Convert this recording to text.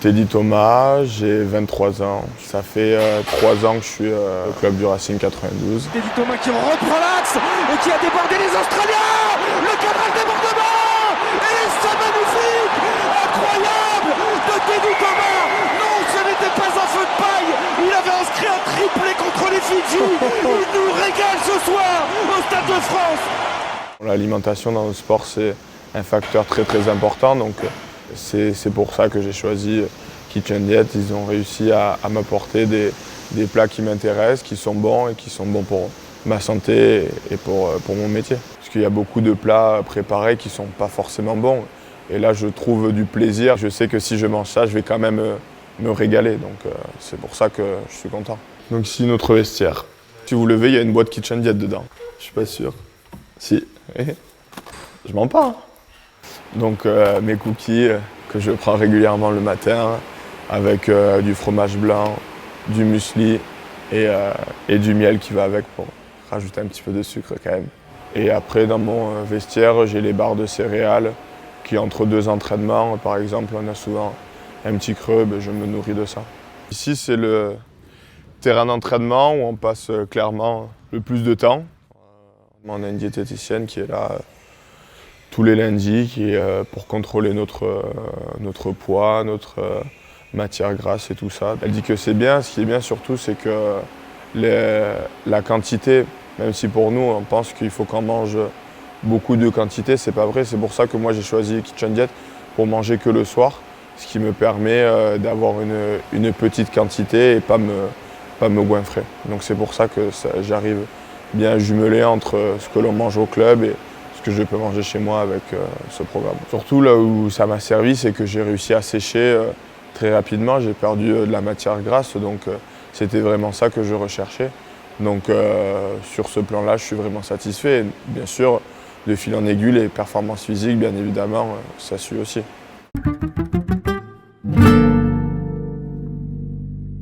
Teddy Thomas, j'ai 23 ans. Ça fait 3 ans que je suis au club du Racing 92. Teddy Thomas qui reprend l'axe et qui a débordé les Australiens. Le cadre débordement et c'est magnifique, incroyable de Teddy Thomas. Non, ce n'était pas un feu de paille. Il avait inscrit un triplé contre les Fidji. Il nous régale ce soir au Stade de France. L'alimentation dans le sport, c'est un facteur très important. Donc c'est pour ça que j'ai choisi Kitchen Diet. Ils ont réussi à m'apporter des plats qui m'intéressent, qui sont bons et qui sont bons pour ma santé et pour mon métier. Parce qu'il y a beaucoup de plats préparés qui ne sont pas forcément bons. Et là, je trouve du plaisir. Je sais que si je mange ça, je vais quand même me régaler. Donc c'est pour ça que je suis content. Donc ici, notre vestiaire. Si vous levez, il y a une boîte Kitchen Diet dedans. Je suis pas sûr. Si. Je mens pas. Donc mes cookies que je prends régulièrement le matin avec du fromage blanc, du muesli et du miel qui va avec pour rajouter un petit peu de sucre quand même. Et après dans mon vestiaire, j'ai les barres de céréales qui entre 2 entraînements, par exemple, on a souvent un petit creux, je me nourris de ça. Ici c'est le terrain d'entraînement où on passe clairement le plus de temps. On a une diététicienne qui est là tous les lundis pour contrôler notre poids, notre matière grasse et tout ça. Elle dit que c'est bien. Ce qui est bien surtout, c'est que la quantité, même si pour nous on pense qu'il faut qu'on mange beaucoup de quantité, c'est pas vrai. C'est pour ça que moi j'ai choisi Kitchen Diet pour manger que le soir, ce qui me permet d'avoir une petite quantité et pas me goinfrer. Donc c'est pour ça que j'arrive bien à jumeler entre ce que l'on mange au club et ce que je peux manger chez moi avec ce programme. Surtout là où ça m'a servi, c'est que j'ai réussi à sécher très rapidement. J'ai perdu de la matière grasse, donc c'était vraiment ça que je recherchais. Donc sur ce plan-là, je suis vraiment satisfait. Et bien sûr, de fil en aiguille, les performances physiques, bien évidemment, ça suit aussi.